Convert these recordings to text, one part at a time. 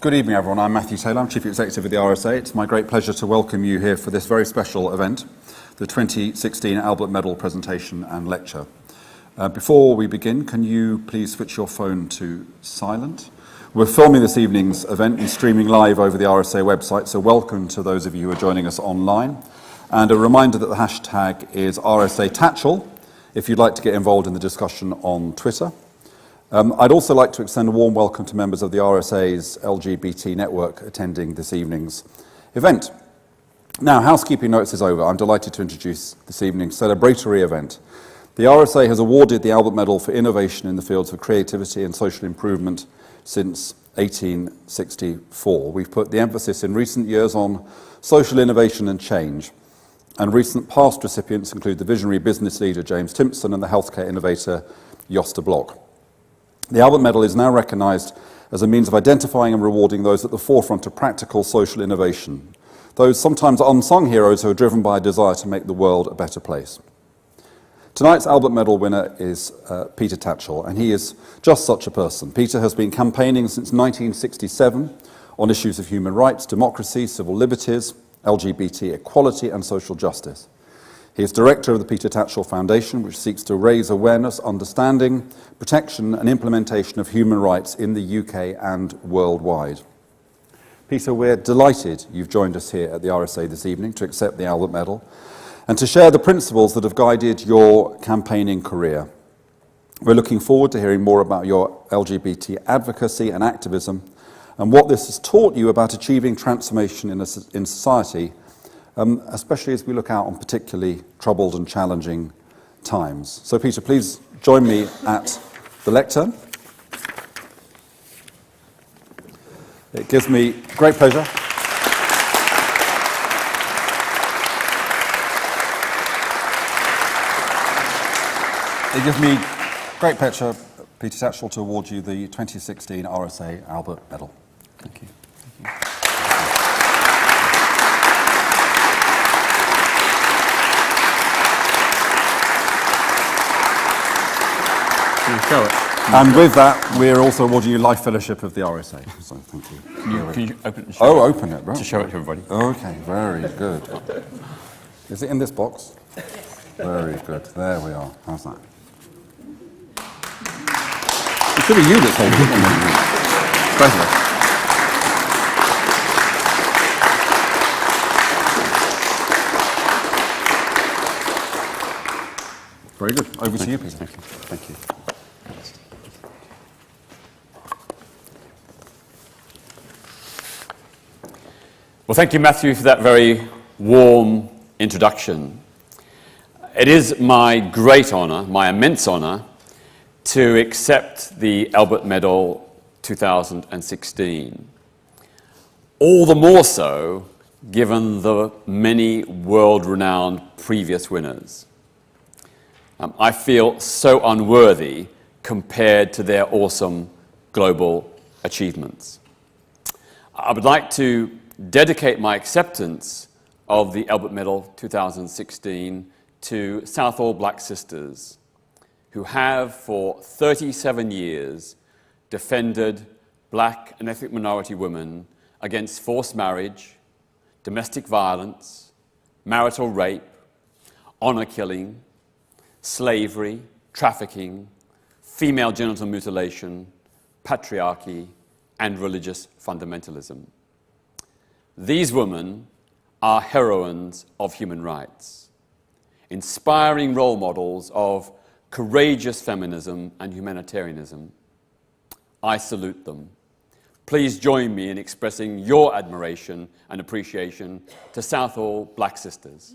Good evening, everyone. I'm Matthew Taylor. I'm Chief Executive of the RSA. It's my great pleasure to welcome you here for this very special event, the 2016 Albert Medal presentation and lecture. Before we begin, can you please switch your phone to silent? We're filming this evening's event and streaming live over the RSA website, so welcome to those of you who are joining us online. And a reminder that the hashtag is RSA Tatchell, if you'd like to get involved in the discussion on Twitter. I'd also like to extend a warm welcome to members of the RSA's Lgbt network attending this evening's event. Now, housekeeping notice is over. I'm delighted to introduce this evening's celebratory event. The RSA has awarded the Albert Medal for innovation in the fields of creativity and social improvement since 1864. We've put the emphasis in recent years on social innovation and change, and recent past recipients include the visionary business leader James Timpson and the healthcare innovator Josta Block. The Albert Medal is now recognised as a means of identifying and rewarding those at the forefront of practical social innovation, those sometimes unsung heroes who are driven by a desire to make the world a better place. Tonight's Albert Medal winner is Peter Tatchell, and he is just such a person. Peter has been campaigning since 1967 on issues of human rights, democracy, civil liberties, LGBT equality and social justice. He is director of the Peter Tatchell Foundation, which seeks to raise awareness, understanding, protection and implementation of human rights in the UK and worldwide. Peter, we're delighted you've joined us here at the RSA this evening to accept the Albert Medal and to share the principles that have guided your campaigning career. We're looking forward to hearing more about your LGBT advocacy and activism and what this has taught you about achieving transformation in society, especially as we look out on particularly troubled and challenging times. So Peter, please join me at the lectern. It gives me great pleasure Peter Tatchell, to award you the 2016 RSA Albert Medal. Thank you. And with that, we're also awarding you Life Fellowship of the RSA. So thank you. Can you open it? Open it, right. To show it to everybody. Okay, very good. Is it in this box? Very good. There we are. How's that? It should be you that's holding it. Both of us. Very good. Over to you, Peter. Thank you. Thank you. Well, thank you, Matthew, for that very warm introduction. It is my great honour, my immense honour, to accept the Albert Medal 2016. All the more so, given the many world-renowned previous winners. I feel so unworthy compared to their awesome global achievements. I would like to dedicate my acceptance of the Albert Medal 2016 to Southall Black sisters, who have for 37 years defended black and ethnic minority women against forced marriage, domestic violence, marital rape, honour killing, slavery, trafficking, female genital mutilation, patriarchy, and religious fundamentalism. These women are heroines of human rights, inspiring role models of courageous feminism and humanitarianism. I salute them. Please join me in expressing your admiration and appreciation to Southall Black sisters.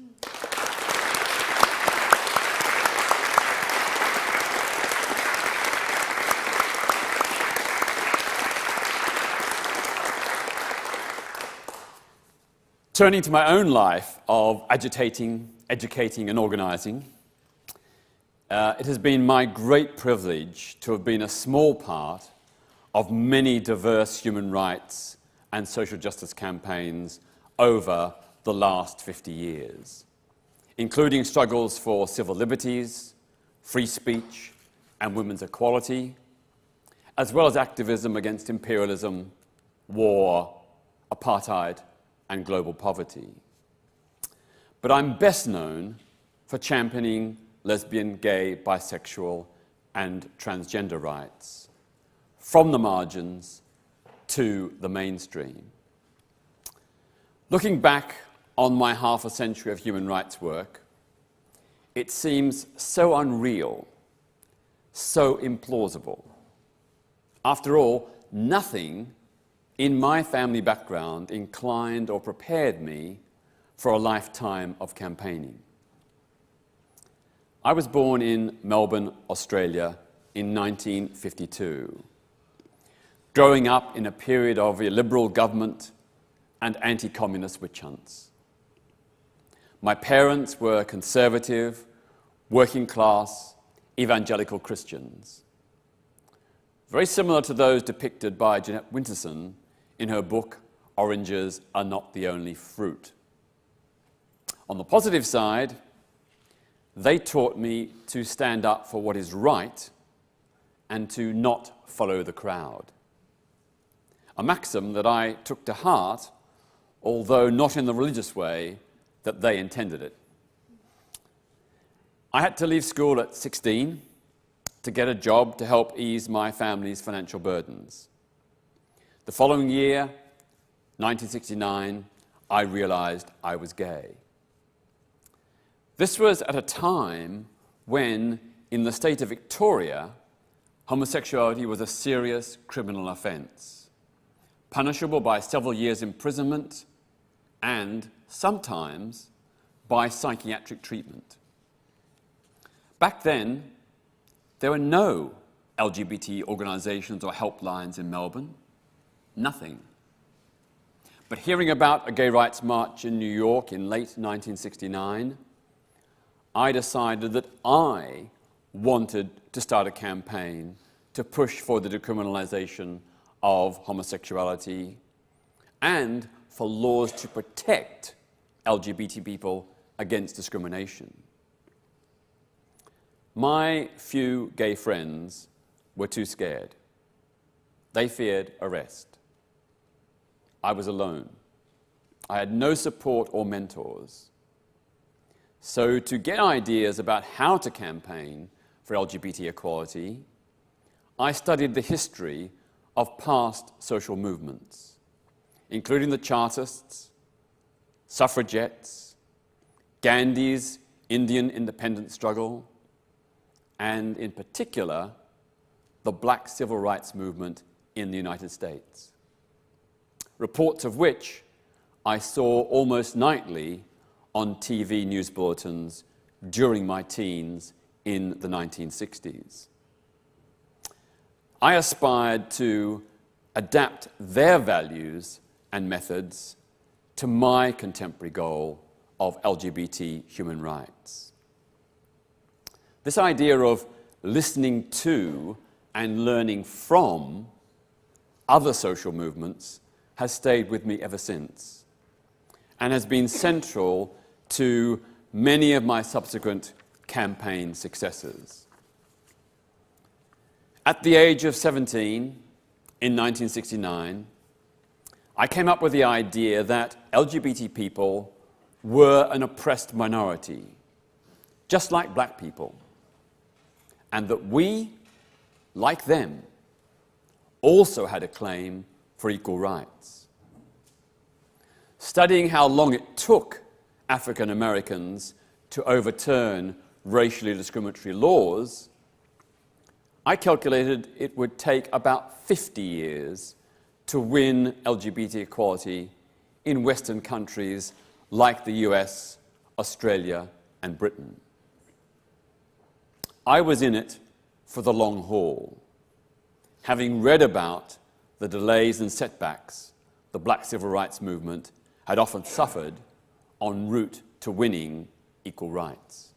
Turning to my own life of agitating, educating and organising, it has been my great privilege to have been a small part of many diverse human rights and social justice campaigns over the last 50 years, including struggles for civil liberties, free speech and women's equality, as well as activism against imperialism, war, apartheid, and global poverty. But I'm best known for championing lesbian, gay, bisexual, and transgender rights, from the margins to the mainstream. Looking back on my half a century of human rights work, it seems so unreal, so implausible. After all, nothing in my family background inclined or prepared me for a lifetime of campaigning. I was born in Melbourne, Australia in 1952, growing up in a period of illiberal government and anti-communist witch hunts. My parents were conservative, working-class, evangelical Christians, very similar to those depicted by Jeanette Winterson in her book, Oranges Are Not the Only Fruit. On the positive side, they taught me to stand up for what is right and to not follow the crowd. A maxim that I took to heart, although not in the religious way that they intended it. I had to leave school at 16 to get a job to help ease my family's financial burdens. The following year, 1969, I realized I was gay. This was at a time when, in the state of Victoria, homosexuality was a serious criminal offence, punishable by several years' imprisonment and, sometimes, by psychiatric treatment. Back then, there were no LGBT organisations or helplines in Melbourne. Nothing. But hearing about a gay rights march in New York in late 1969, I decided that I wanted to start a campaign to push for the decriminalisation of homosexuality and for laws to protect LGBT people against discrimination. My few gay friends were too scared. They feared arrest. I was alone. I had no support or mentors. So to get ideas about how to campaign for LGBT equality, I studied the history of past social movements, including the Chartists, suffragettes, Gandhi's Indian independence struggle, and in particular, the Black civil rights movement in the United States, reports of which I saw almost nightly on TV news bulletins during my teens in the 1960s. I aspired to adapt their values and methods to my contemporary goal of LGBT human rights. This idea of listening to and learning from other social movements has stayed with me ever since and has been central to many of my subsequent campaign successes. At the age of 17, in 1969, I came up with the idea that LGBT people were an oppressed minority, just like black people, and that we, like them, also had a claim for equal rights. Studying how long it took African Americans to overturn racially discriminatory laws, I calculated it would take about 50 years to win LGBT equality in Western countries like the US, Australia, and Britain. I was in it for the long haul, having read about the delays and setbacks the Black civil rights movement had often suffered en route to winning equal rights.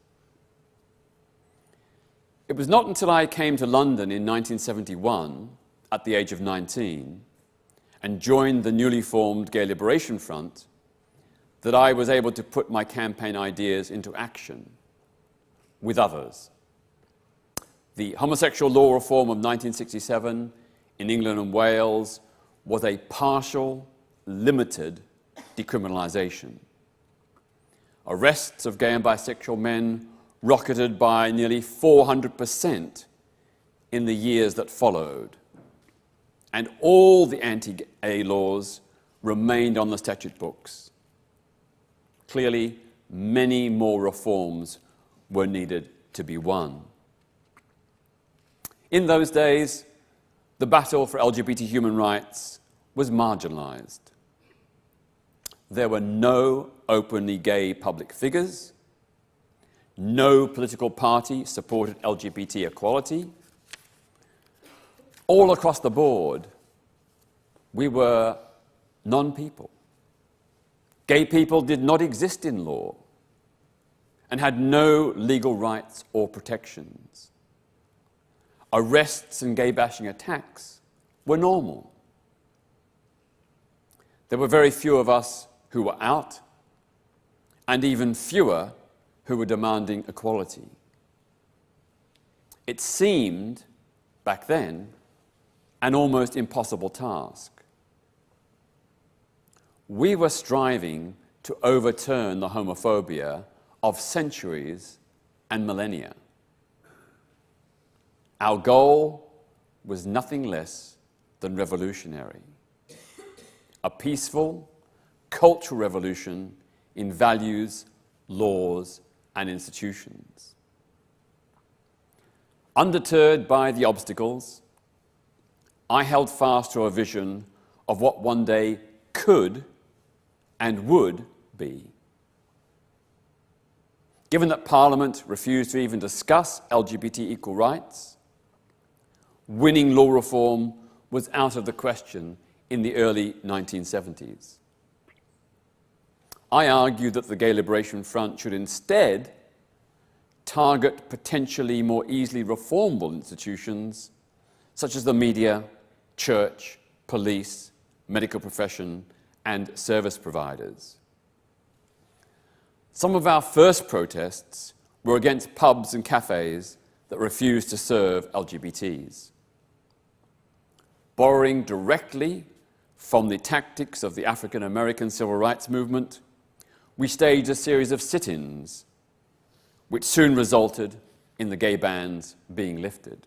It was not until I came to London in 1971, at the age of 19, and joined the newly formed Gay Liberation Front, that I was able to put my campaign ideas into action with others. The homosexual law reform of 1967 in England and Wales was a partial, limited decriminalisation. Arrests of gay and bisexual men rocketed by nearly 400% in the years that followed, and all the anti-gay laws remained on the statute books. Clearly, many more reforms were needed to be won. In those days, the battle for LGBT human rights was marginalised. There were no openly gay public figures. No political party supported LGBT equality. All across the board, we were non-people. Gay people did not exist in law and had no legal rights or protections. Arrests and gay-bashing attacks were normal. There were very few of us who were out, and even fewer who were demanding equality. It seemed, back then, an almost impossible task. We were striving to overturn the homophobia of centuries and millennia. Our goal was nothing less than revolutionary. A peaceful, cultural revolution in values, laws, and institutions. Undeterred by the obstacles, I held fast to a vision of what one day could and would be. Given that Parliament refused to even discuss LGBT equal rights, winning law reform was out of the question in the early 1970s. I argued that the Gay Liberation Front should instead target potentially more easily reformable institutions such as the media, church, police, medical profession, and service providers. Some of our first protests were against pubs and cafes that refused to serve LGBTs. Borrowing directly from the tactics of the African American civil rights movement, we staged a series of sit-ins, which soon resulted in the gay bans being lifted.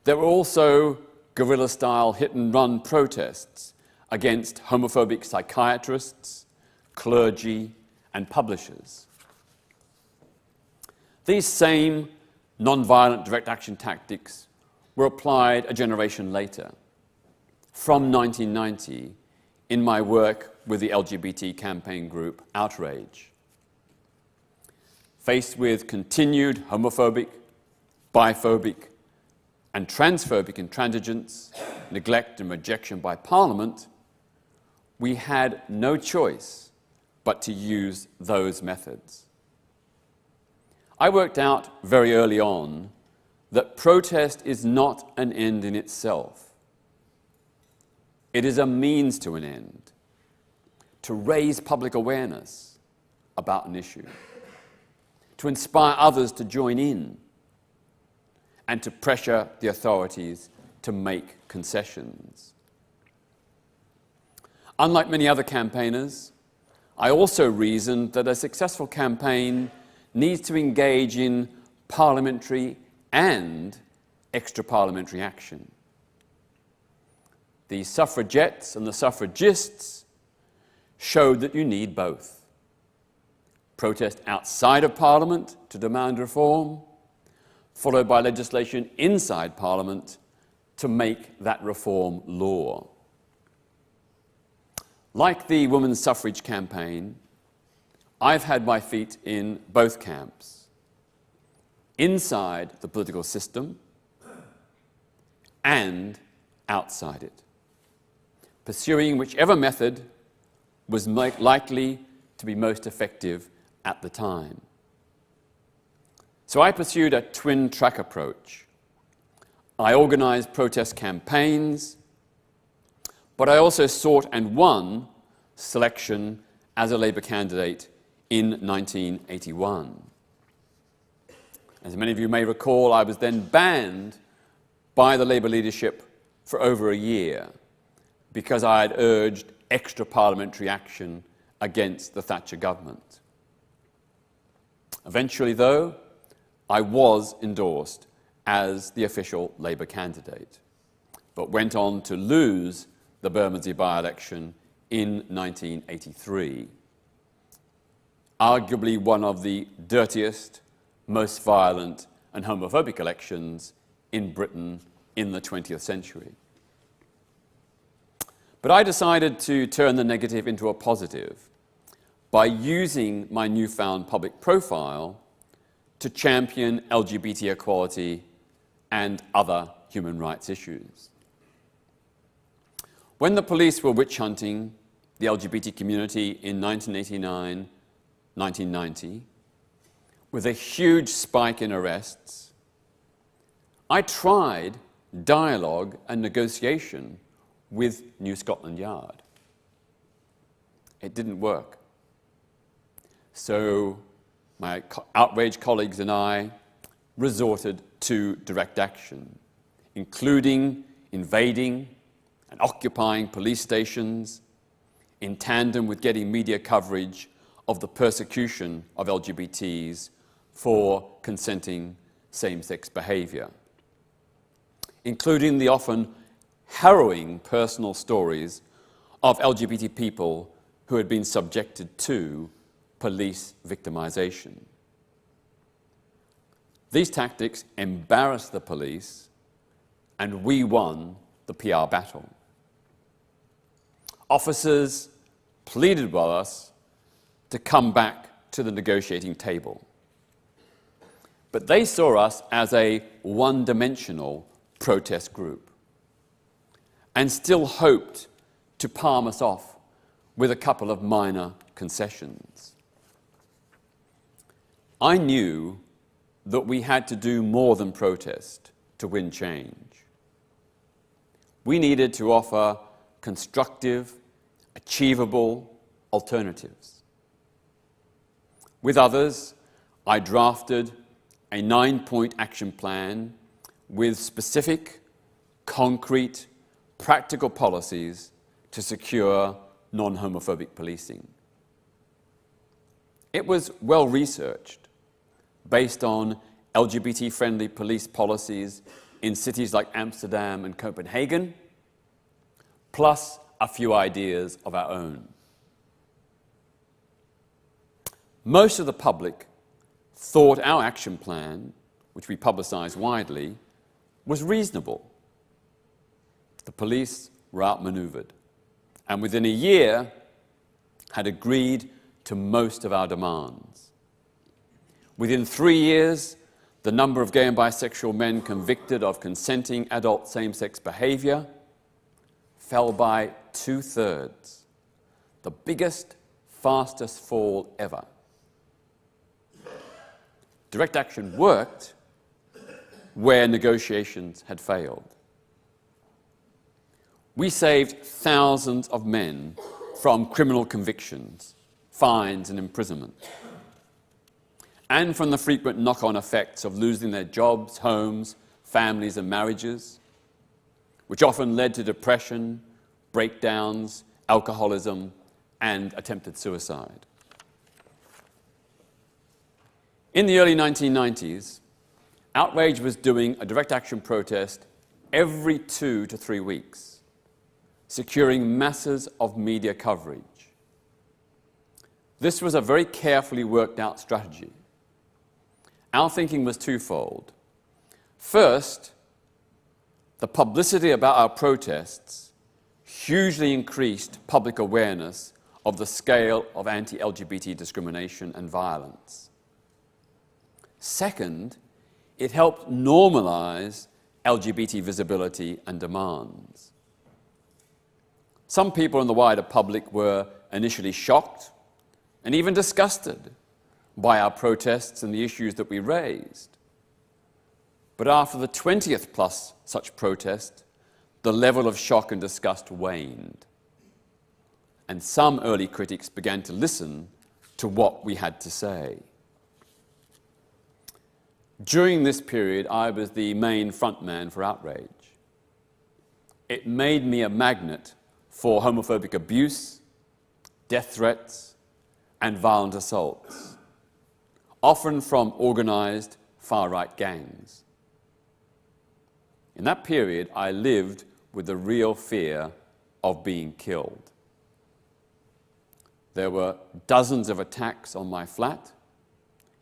There were also guerrilla-style hit-and-run protests against homophobic psychiatrists, clergy, and publishers. These same non-violent direct action tactics were applied a generation later, from 1990, in my work with the LGBT campaign group Outrage. Faced with continued homophobic, biphobic, and transphobic intransigence, neglect and rejection by Parliament, we had no choice but to use those methods. I worked out very early on that protest is not an end in itself. It is a means to an end, to raise public awareness about an issue, to inspire others to join in, and to pressure the authorities to make concessions. Unlike many other campaigners, I also reasoned that a successful campaign needs to engage in parliamentary and extra-parliamentary action. The suffragettes and the suffragists showed that you need both. Protest outside of Parliament to demand reform, followed by legislation inside Parliament to make that reform law. Like the women's suffrage campaign, I've had my feet in both camps, inside the political system and outside it, pursuing whichever method was likely to be most effective at the time. So I pursued a twin-track approach. I organised protest campaigns, but I also sought and won selection as a Labour candidate in 1981. As many of you may recall, I was then banned by the Labour leadership for over a year because I had urged extra parliamentary action against the Thatcher government. Eventually, though, I was endorsed as the official Labour candidate, but went on to lose the Bermondsey by-election in 1983, arguably one of the dirtiest, most violent and homophobic elections in Britain in the 20th century. But I decided to turn the negative into a positive by using my newfound public profile to champion LGBT equality and other human rights issues. When the police were witch hunting the LGBT community in 1989, 1990, with a huge spike in arrests, I tried dialogue and negotiation with New Scotland Yard. It didn't work. So my outraged colleagues and I resorted to direct action, including invading and occupying police stations in tandem with getting media coverage of the persecution of LGBTs for consenting same-sex behaviour, including the often harrowing personal stories of LGBT people who had been subjected to police victimization. These tactics embarrassed the police, and we won the PR battle. Officers pleaded with us to come back to the negotiating table. But they saw us as a one-dimensional protest group and still hoped to palm us off with a couple of minor concessions. I knew that we had to do more than protest to win change. We needed to offer constructive, achievable alternatives. With others, I drafted a 9-point action plan with specific, concrete, practical policies to secure non-homophobic policing. It was well-researched, based on LGBT-friendly police policies in cities like Amsterdam and Copenhagen, plus a few ideas of our own. Most of the public thought our action plan, which we publicised widely, was reasonable. The police were outmanoeuvred, and within a year had agreed to most of our demands. Within 3 years, the number of gay and bisexual men convicted of consenting adult same-sex behaviour fell by 2/3, the biggest, fastest fall ever. Direct action worked where negotiations had failed. We saved thousands of men from criminal convictions, fines and imprisonment, and from the frequent knock-on effects of losing their jobs, homes, families and marriages, which often led to depression, breakdowns, alcoholism, and attempted suicide. In the early 1990s, Outrage was doing a direct action protest every 2 to 3 weeks, securing masses of media coverage. This was a very carefully worked out strategy. Our thinking was twofold. First, the publicity about our protests hugely increased public awareness of the scale of anti-LGBT discrimination and violence. Second, it helped normalize LGBT visibility and demands. Some people in the wider public were initially shocked and even disgusted by our protests and the issues that we raised. But after the 20th plus such protest, the level of shock and disgust waned, and some early critics began to listen to what we had to say. During this period, I was the main frontman for Outrage. it made me a magnet for homophobic abuse, death threats, and violent assaults, often from organized far-right gangs. In that period, I lived with the real fear of being killed. There were dozens of attacks on my flat,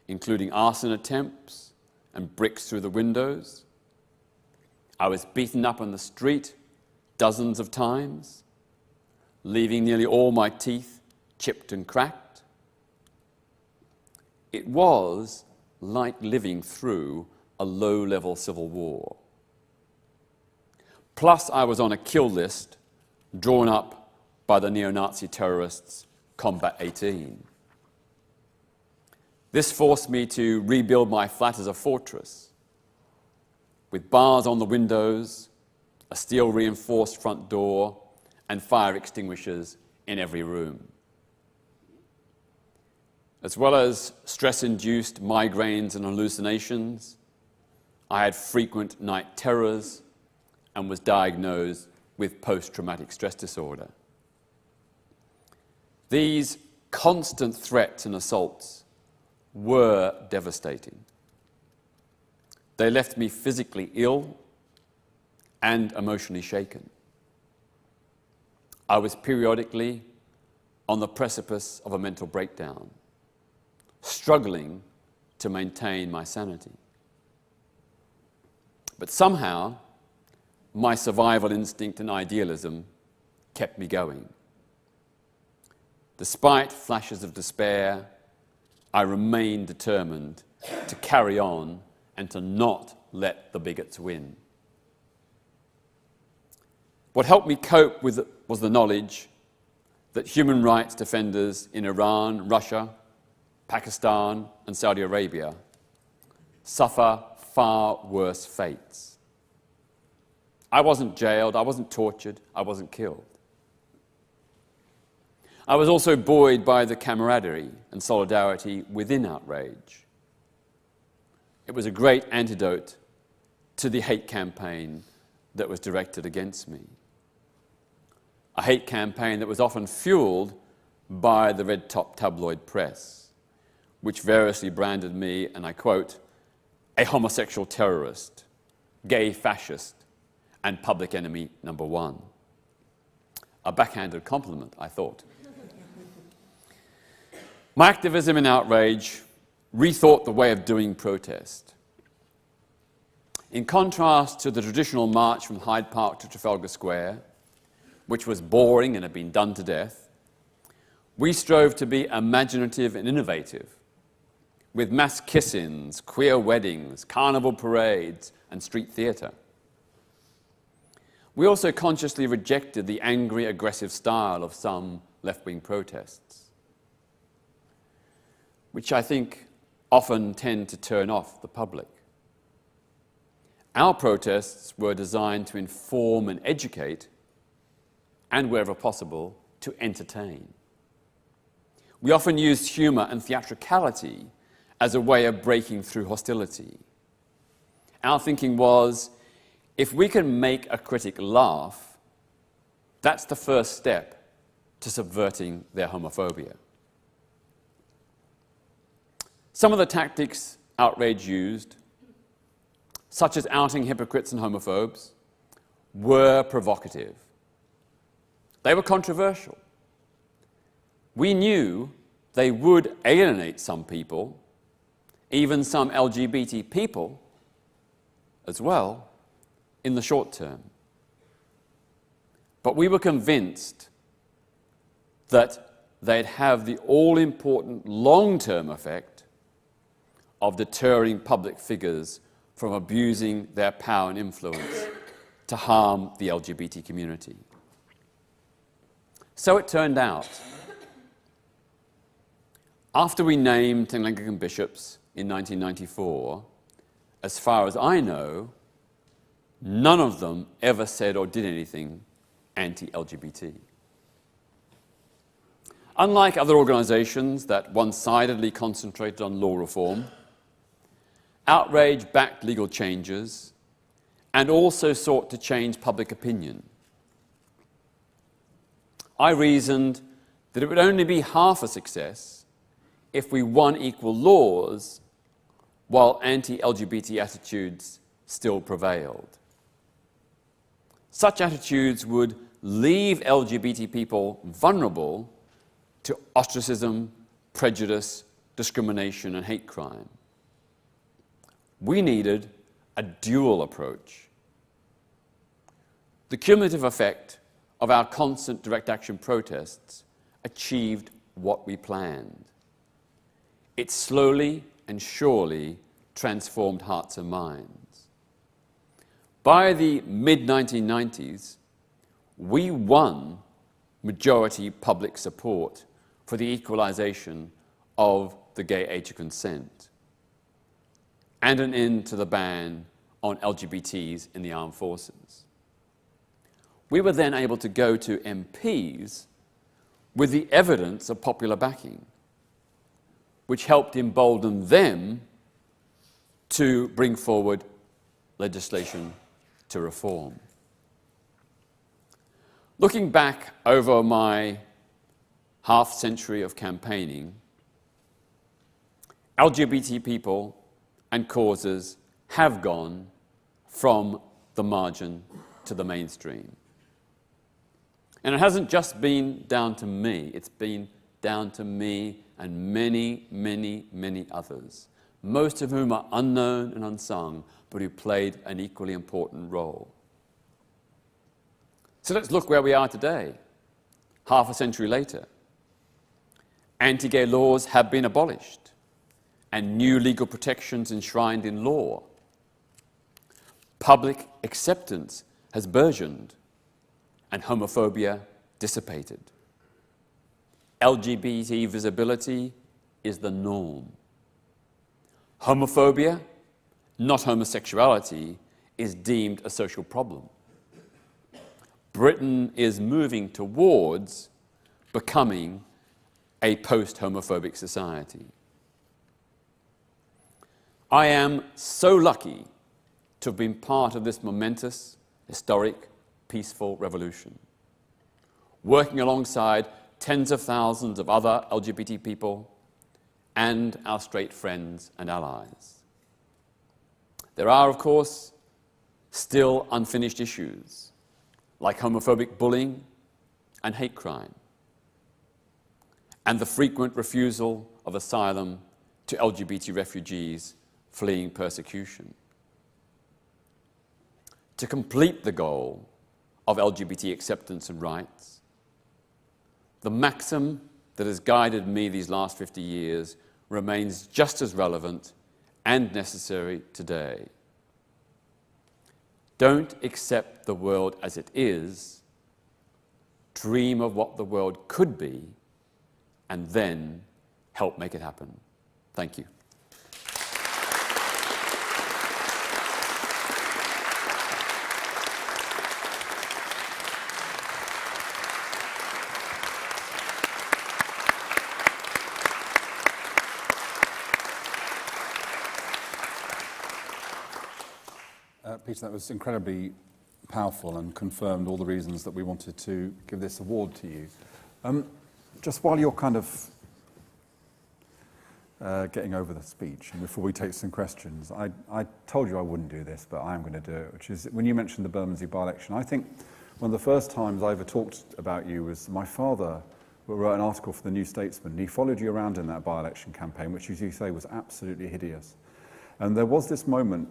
including arson attempts and bricks through the windows. I was beaten up on the street dozens of times, leaving nearly all my teeth chipped and cracked. It was like living through a low-level civil war. Plus, I was on a kill list drawn up by the neo-Nazi terrorists Combat 18. This forced me to rebuild my flat as a fortress, with bars on the windows, a steel-reinforced front door, and fire extinguishers in every room. As well as stress-induced migraines and hallucinations, I had frequent night terrors and was diagnosed with post-traumatic stress disorder. These constant threats and assaults were devastating. They left me physically ill and emotionally shaken. I was periodically on the precipice of a mental breakdown, struggling to maintain my sanity. But somehow, my survival instinct and idealism kept me going. Despite flashes of despair, I remained determined to carry on and to not let the bigots win. What helped me cope with it was the knowledge that human rights defenders in Iran, Russia, Pakistan, and Saudi Arabia suffer far worse fates. I wasn't jailed, I wasn't tortured, I wasn't killed. I was also buoyed by the camaraderie and solidarity within outrage. It was a great antidote to the hate campaign that was directed against me. A hate campaign that was often fueled by the red-top tabloid press, which variously branded me, and I quote, a homosexual terrorist, gay fascist, and public enemy number one. A backhanded compliment, I thought. My activism in outrage rethought the way of doing protest. In contrast to the traditional march from Hyde Park to Trafalgar Square, which was boring and had been done to death, we strove to be imaginative and innovative, with mass kiss-ins, queer weddings, carnival parades, and street theatre. We also consciously rejected the angry, aggressive style of some left-wing protests, which I think often tend to turn off the public. Our protests were designed to inform and educate, and wherever possible, to entertain. We often used humour and theatricality as a way of breaking through hostility. Our thinking was, if we can make a critic laugh, that's the first step to subverting their homophobia. Some of the tactics outrage used, such as outing hypocrites and homophobes, were provocative. They were controversial. We knew they would alienate some people, even some LGBT people as well, in the short term. But we were convinced that they'd have the all-important long-term effect of deterring public figures from abusing their power and influence to harm the LGBT community. So it turned out, after we named 10 Anglican bishops in 1994, as far as I know, none of them ever said or did anything anti-LGBT. Unlike other organizations that one-sidedly concentrated on law reform, outrage backed legal changes and also sought to change public opinion I reasoned that it would only be half a success if we won equal laws while anti-LGBT attitudes still prevailed. Such attitudes would leave LGBT people vulnerable to ostracism, prejudice, discrimination, and hate crime. We needed a dual approach. The cumulative effect of our constant direct action protests achieved what we planned. It slowly and surely transformed hearts and minds. By the mid-1990s, we won majority public support for the equalization of the gay age of consent and an end to the ban on LGBTs in the armed forces. We were then able to go to MPs with the evidence of popular backing, which helped embolden them to bring forward legislation to reform. Looking back over my half-century of campaigning, LGBT people and causes have gone from the margin to the mainstream. And it hasn't just been down to me, it's been down to me and many, many, many others, most of whom are unknown and unsung, but who played an equally important role. So let's look where we are today, half a century later. Anti-gay laws have been abolished, and new legal protections enshrined in law. Public acceptance has burgeoned, and homophobia dissipated. LGBT visibility is the norm. Homophobia, not homosexuality, is deemed a social problem. Britain is moving towards becoming a post-homophobic society. I am so lucky to have been part of this momentous, historic, peaceful revolution, working alongside tens of thousands of other LGBT people and our straight friends and allies. There are, of course, still unfinished issues, like homophobic bullying and hate crime, and the frequent refusal of asylum to LGBT refugees fleeing persecution. To complete the goal of LGBT acceptance and rights, the maxim that has guided me these last 50 years remains just as relevant and necessary today. Don't accept the world as it is, dream of what the world could be, and then help make it happen. Thank you. Peter, that was incredibly powerful and confirmed all the reasons that we wanted to give this award to you. Just while you're kind of getting over the speech, and before we take some questions, I told you I wouldn't do this, but I am going to do it, which is when you mentioned the Bermondsey by-election, I think one of the first times I ever talked about you was my father wrote an article for the New Statesman, and he followed you around in that by-election campaign, which, as you say, was absolutely hideous. And there was this moment,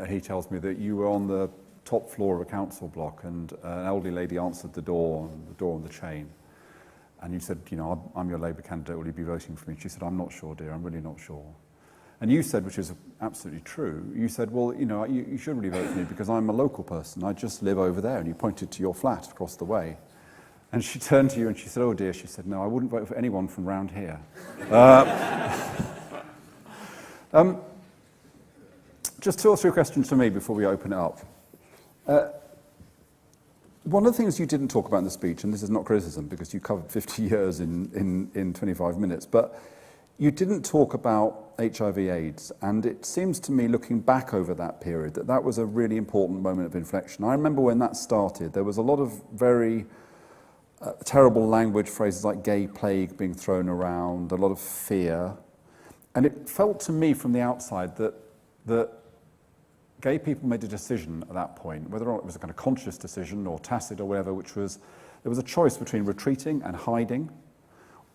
he tells me, that you were on the top floor of a council block and an elderly lady answered the door on the chain. And you said, you know, I'm your Labour candidate, will you be voting for me? She said, I'm not sure, dear, I'm really not sure. And you said, which is absolutely true, you said, well, you know, you should really vote for me because I'm a local person, I just live over there. And you pointed to your flat across the way. And she turned to you and she said, oh dear, she said, no, I wouldn't vote for anyone from round here. Just two or three questions for me before we open it up. One of the things you didn't talk about in the speech, and this is not criticism because you covered 50 years in 25 minutes, but you didn't talk about HIV/AIDS, and it seems to me, looking back over that period, that was a really important moment of inflection. I remember when that started, there was a lot of very terrible language, phrases like gay plague being thrown around, a lot of fear. And it felt to me from the outside that gay people made a decision at that point, whether or not it was a kind of conscious decision or tacit or whatever, which was, there was a choice between retreating and hiding,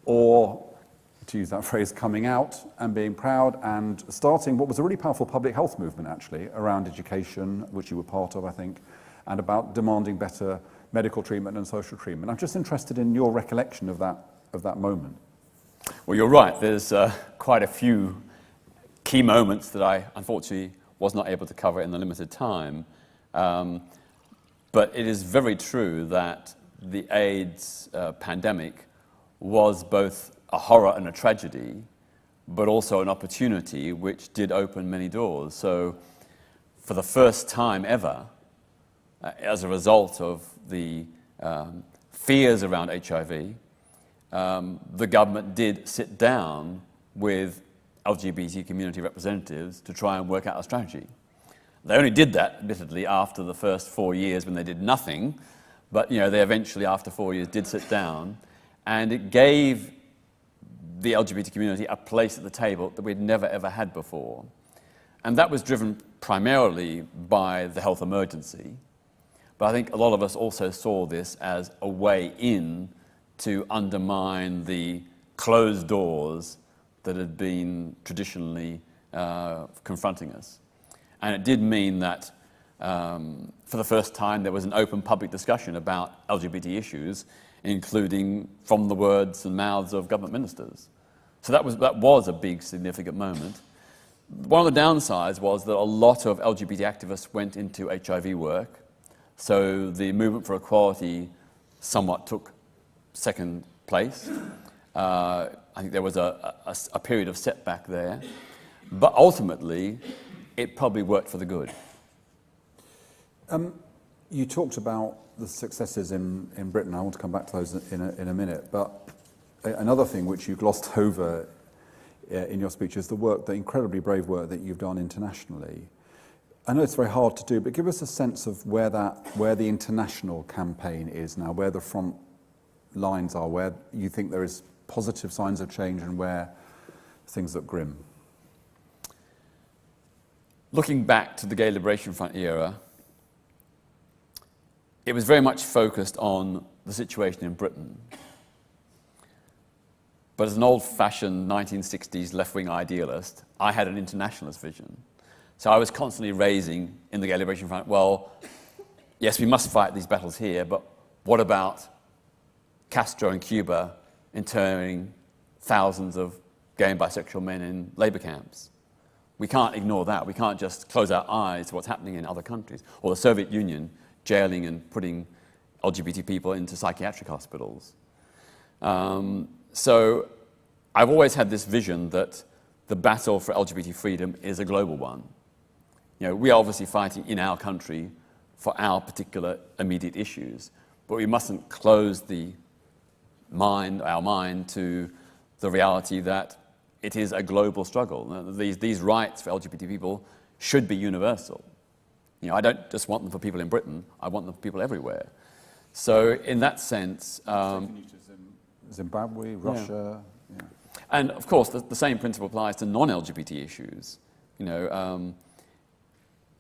or, to use that phrase, coming out and being proud and starting what was a really powerful public health movement, actually, around education, which you were part of, I think, and about demanding better medical treatment and social treatment. I'm just interested in your recollection of that moment. Well, you're right. There's quite a few key moments that I, unfortunately, was not able to cover in the limited time. But it is very true that the AIDS pandemic was both a horror and a tragedy, but also an opportunity which did open many doors. So for the first time ever, as a result of the fears around HIV, the government did sit down with LGBT community representatives to try and work out a strategy. They only did that, admittedly, after the first 4 years when they did nothing, but they eventually, after 4 years, did sit down, and it gave the LGBT community a place at the table that we'd never ever had before. And that was driven primarily by the health emergency, but I think a lot of us also saw this as a way in to undermine the closed doors that had been traditionally confronting us. And it did mean that for the first time there was an open public discussion about LGBT issues, including from the words and mouths of government ministers. So that was a big, significant moment. One of the downsides was that a lot of LGBT activists went into HIV work, so the movement for equality somewhat took second place. I think there was a period of setback there, but ultimately it probably worked for the good. You talked about the successes in Britain. I want to come back to those in a minute, but another thing which you glossed over in your speech is the incredibly brave work that you've done internationally. I know it's very hard to do, but give us a sense of where the international campaign is now, where the front lines are, where you think there is positive signs of change and where things look grim. Looking back to the Gay Liberation Front era, it was very much focused on the situation in Britain. But as an old-fashioned 1960s left-wing idealist, I had an internationalist vision. So I was constantly raising in the Gay Liberation Front, well, yes, we must fight these battles here, but what about Castro in Cuba interning thousands of gay and bisexual men in labor camps? We can't ignore that. We can't just close our eyes to what's happening in other countries. Or the Soviet Union jailing and putting LGBT people into psychiatric hospitals. So I've always had this vision that the battle for LGBT freedom is a global one. We are obviously fighting in our country for our particular immediate issues, but we mustn't close our mind to the reality that it is a global struggle. These rights for LGBT people should be universal. I don't just want them for people in Britain, I want them for people everywhere. So in that sense... Zimbabwe, Russia... Yeah. And of course, the same principle applies to non-LGBT issues.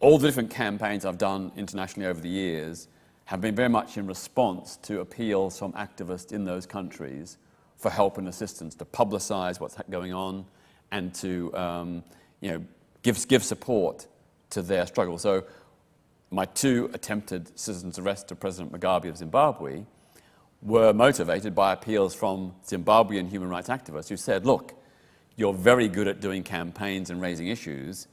All the different campaigns I've done internationally over the years have been very much in response to appeals from activists in those countries for help and assistance, to publicize what's going on and to give support to their struggle. So my 2 attempted citizens' arrests of President Mugabe of Zimbabwe were motivated by appeals from Zimbabwean human rights activists who said, look, you're very good at doing campaigns and raising issues.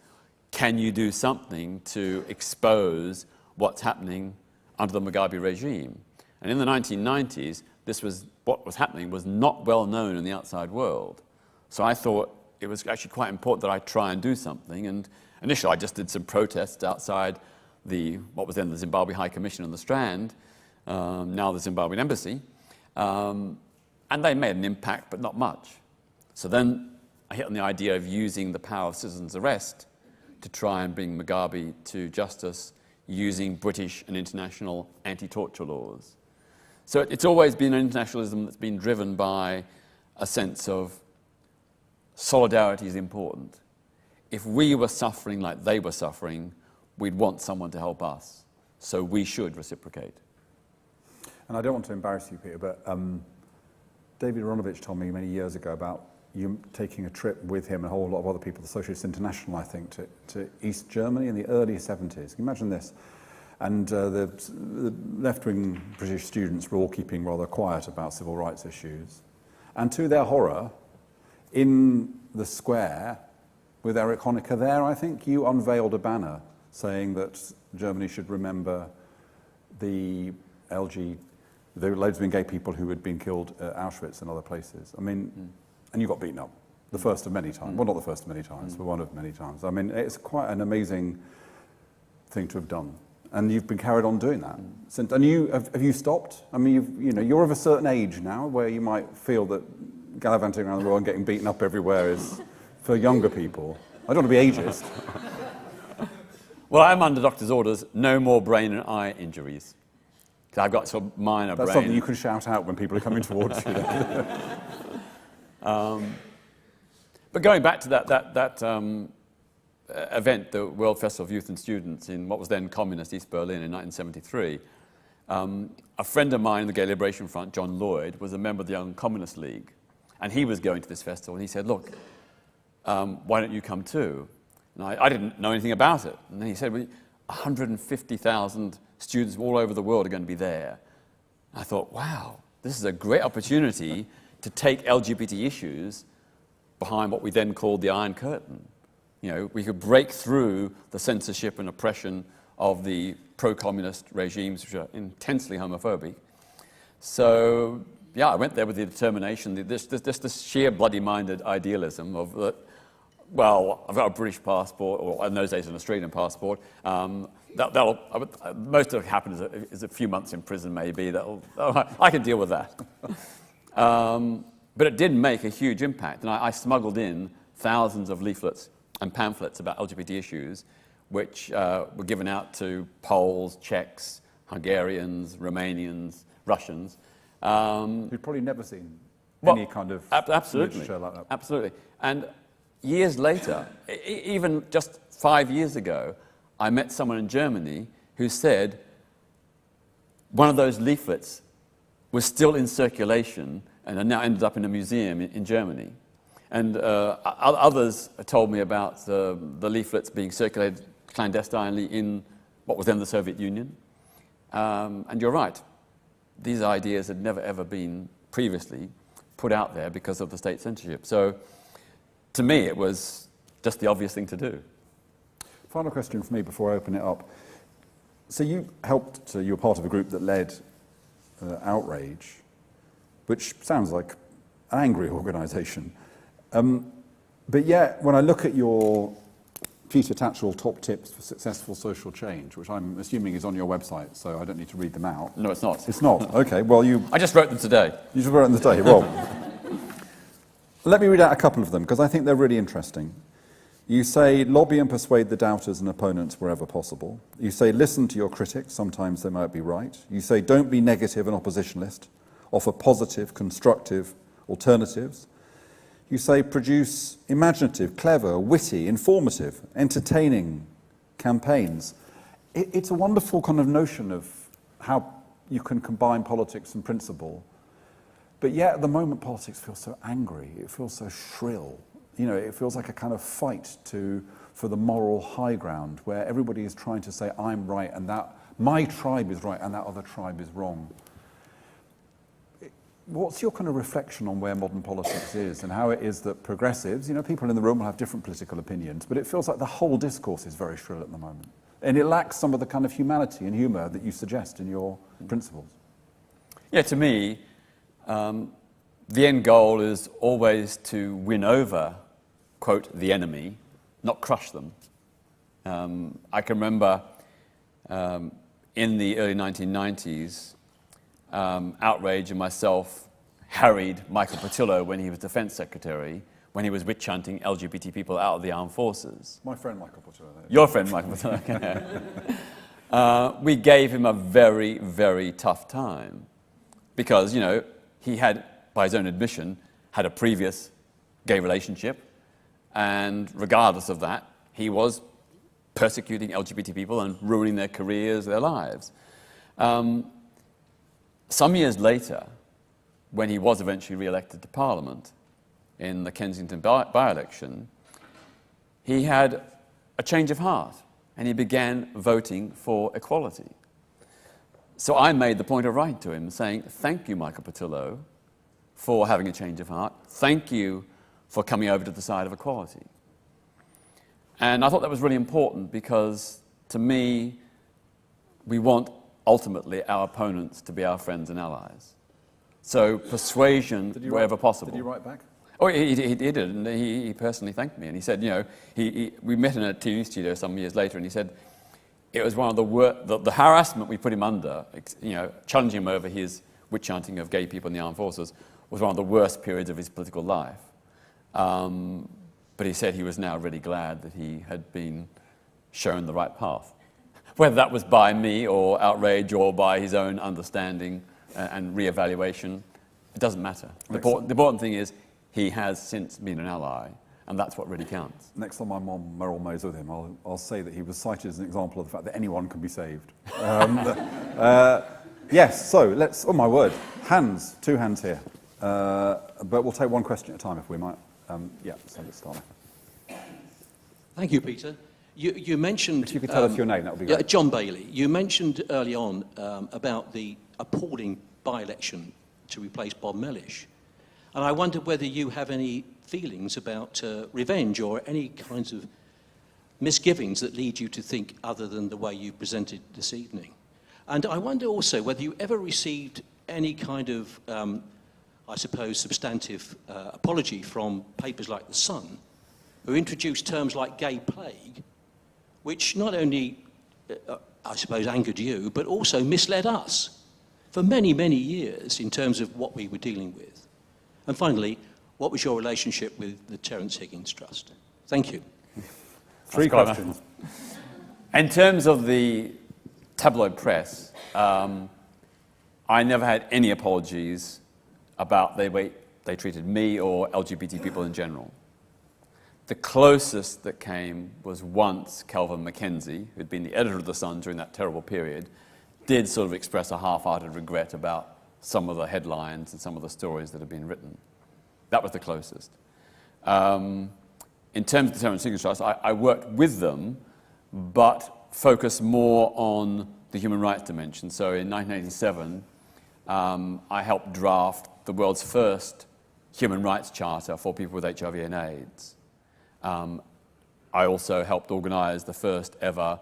Can you do something to expose what's happening under the Mugabe regime? And in the 1990s, what was happening was not well known in the outside world. So I thought it was actually quite important that I try and do something. And initially, I just did some protests outside what was then the Zimbabwe High Commission on the Strand, now the Zimbabwean Embassy. And they made an impact, but not much. So then I hit on the idea of using the power of citizens' arrest to try and bring Mugabe to justice using British and international anti-torture laws. So it's always been an internationalism that's been driven by a sense of solidarity is important. If we were suffering like they were suffering, we'd want someone to help us. So we should reciprocate. And I don't want to embarrass you, Peter, but David Aronovich told me many years ago about you taking a trip with him and a whole lot of other people, the Socialist International, I think, to East Germany in the early 70s. Can you imagine this? And the left-wing British students were all keeping rather quiet about civil rights issues. And to their horror, in the square, with Erich Honecker there, I think, you unveiled a banner saying that Germany should remember the lesbian gay people who had been killed at Auschwitz and other places. I mean, and you got beaten up. The first of many times. Well, not the first of many times, but one of many times. I mean, it's quite an amazing thing to have done. And you've been carried on doing that. Since, and have you stopped? I mean, you're of a certain age now where you might feel that gallivanting around the world and getting beaten up everywhere is for younger people. I don't want to be ageist. Well, I'm under doctor's orders, no more brain and eye injuries. Because I've got some minor brain. That's something you can shout out when people are coming towards you. But going back to that event, the World Festival of Youth and Students in what was then communist East Berlin in 1973, a friend of mine in the Gay Liberation Front, John Lloyd, was a member of the Young Communist League. And he was going to this festival, and he said, look, why don't you come too? And I didn't know anything about it. And then he said, well, 150,000 students all over the world are going to be there. And I thought, wow, this is a great opportunity to take LGBT issues behind what we then called the Iron Curtain. We could break through the censorship and oppression of the pro-communist regimes, which are intensely homophobic. So, yeah, I went there with the determination, this sheer bloody-minded idealism of that. Well, I've got a British passport, or in those days an Australian passport. Most of it happened is a few months in prison, maybe. I can deal with that. But it did make a huge impact, and I smuggled in thousands of leaflets and pamphlets about LGBT issues, which were given out to Poles, Czechs, Hungarians, Romanians, Russians. You've probably never seen any kind of literature like that. Absolutely. And years later, even just 5 years ago, I met someone in Germany who said one of those leaflets was still in circulation and now ended up in a museum in Germany. And others told me about the leaflets being circulated clandestinely in what was then the Soviet Union. And you're right, these ideas had never ever been previously put out there because of the state censorship. So to me, it was just the obvious thing to do. Final question for me before I open it up. So you were part of a group that led Outrage, which sounds like an angry organisation. But yet, when I look at your Peter Tatchell top tips for successful social change, which I'm assuming is on your website, so I don't need to read them out. No, it's not. It's not? Okay, well I just wrote them today. You just wrote them today, well. Let me read out a couple of them, because I think they're really interesting. You say, lobby and persuade the doubters and opponents wherever possible. You say, listen to your critics, sometimes they might be right. You say, don't be negative and oppositionalist. Offer positive, constructive alternatives. You say, produce imaginative, clever, witty, informative, entertaining campaigns. It's a wonderful kind of notion of how you can combine politics and principle. But yet, at the moment, politics feels so angry. It feels so shrill. It feels like a kind of fight for the moral high ground, where everybody is trying to say, I'm right, and that my tribe is right, and that other tribe is wrong. What's your kind of reflection on where modern politics is, and how it is that progressives, people in the room will have different political opinions, but it feels like the whole discourse is very shrill at the moment. And it lacks some of the kind of humanity and humour that you suggest in your principles. Yeah, to me, the end goal is always to win over, quote, the enemy, not crush them. I can remember in the early 1990s, Outrage and myself harried Michael Portillo when he was Defence Secretary, when he was witch-hunting LGBT people out of the armed forces. My friend Michael Portillo. Your friend Michael Portillo. We gave him a very, very tough time. because, he had, by his own admission, had a previous gay relationship, and regardless of that, he was persecuting LGBT people and ruining their careers, their lives. Some years later, when he was eventually re-elected to Parliament in the Kensington by-election, he had a change of heart, and he began voting for equality. So I made the point of writing to him, saying, thank you, Michael Patillo, for having a change of heart. Thank you for coming over to the side of equality. And I thought that was really important because, to me, we want, ultimately, our opponents to be our friends and allies. So persuasion, wherever possible. Did you write back? Oh, he did, and he personally thanked me. And he said, we met in a TV studio some years later, and he said it was one of the harassment we put him under, challenging him over his witch hunting of gay people in the armed forces, was one of the worst periods of his political life. But he said he was now really glad that he had been shown the right path. Whether that was by me or outrage or by his own understanding and re-evaluation, it doesn't matter. The important thing is he has since been an ally, and that's what really counts. Next time I'm on Merrill Mo's with him, I'll say that he was cited as an example of the fact that anyone can be saved. Yes, so let's, oh my word, two hands here. But we'll take one question at a time if we might. So let's start. Thank you, Peter. You mentioned... If you could tell us your name, that would be great. John Bailey. You mentioned early on about the appalling by-election to replace Bob Mellish. And I wondered whether you have any feelings about revenge or any kinds of misgivings that lead you to think other than the way you presented this evening. And I wonder also whether you ever received any kind of, I suppose, substantive apology from papers like The Sun, who introduced terms like gay plague, which not only, I suppose, angered you, but also misled us for many, many years in terms of what we were dealing with. And finally, what was your relationship with the Terence Higgins Trust? Thank you. Three questions. In terms of the tabloid press, I never had any apologies about the way they treated me or LGBT people in general. The closest that came was once Kelvin Mackenzie, who'd been the editor of The Sun during that terrible period, did sort of express a half-hearted regret about some of the headlines and some of the stories that had been written. That was the closest. In terms of the Terence Higgins Trust, I worked with them, but focused more on the human rights dimension. So in 1987, I helped draft the world's first human rights charter for people with HIV and AIDS. I also helped organize the first ever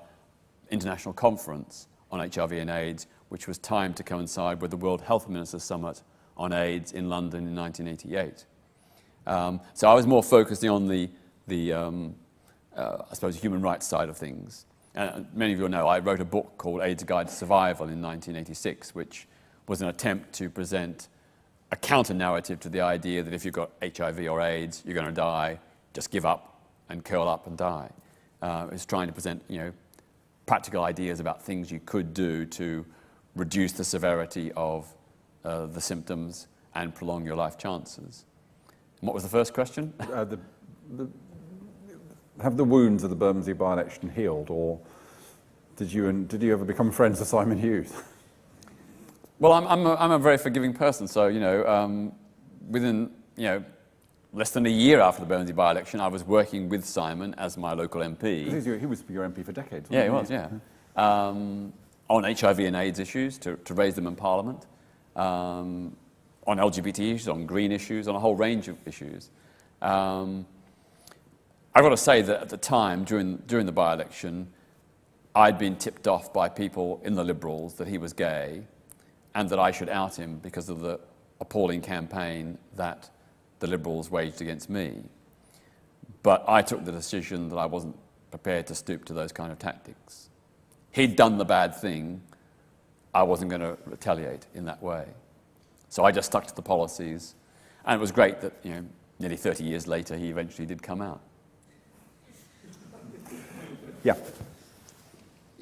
international conference on HIV and AIDS, which was timed to coincide with the World Health Ministers Summit on AIDS in London in 1988. So I was more focusing on the I suppose, human rights side of things. Many of you will know I wrote a book called AIDS Guide to Survival in 1986, which was an attempt to present a counter-narrative to the idea that if you've got HIV or AIDS, you're going to die, just give up and curl up and die. It was trying to present, practical ideas about things you could do to reduce the severity of the symptoms and prolong your life chances. And what was the first question? Have the wounds of the Bermondsey by-election healed, or did you ever become friends with Simon Hughes? Well, I'm a very forgiving person, so within less than a year after the Bermondsey by-election, I was working with Simon as my local MP. He was your MP for decades. Yeah, he was. Yeah, on HIV and AIDS issues to raise them in Parliament, on LGBT issues, on green issues, on a whole range of issues. I've got to say that at the time, during the by-election, I'd been tipped off by people in the Liberals that he was gay and that I should out him because of the appalling campaign that the Liberals waged against me. But I took the decision that I wasn't prepared to stoop to those kind of tactics. He'd done the bad thing. I wasn't going to retaliate in that way. So I just stuck to the policies. And it was great that, nearly 30 years later, he eventually did come out. Yeah.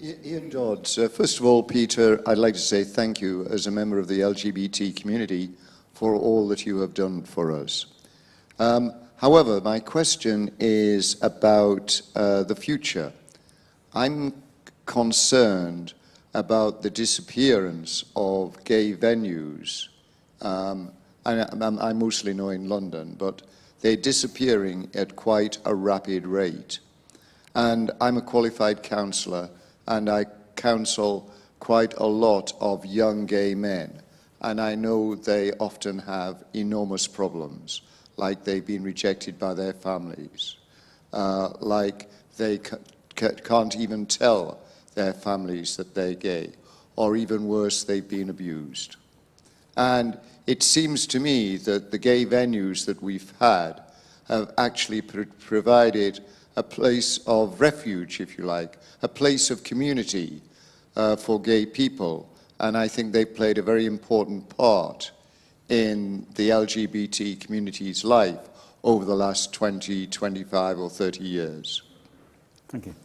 Ian Dodds. First of all, Peter, I'd like to say thank you as a member of the LGBT community for all that you have done for us. However, my question is about the future. I'm concerned about the disappearance of gay venues. I mostly know in London, but they're disappearing at quite a rapid rate. And I'm a qualified counsellor, and I counsel quite a lot of young gay men. And I know they often have enormous problems, like they've been rejected by their families, like they can't even tell their families that they're gay, or even worse, they've been abused. And it seems to me that the gay venues that we've had have actually provided a place of refuge, if you like, a place of community for gay people. And I think they played a very important part in the LGBT community's life over the last 20, 25 or 30 years. Thank you.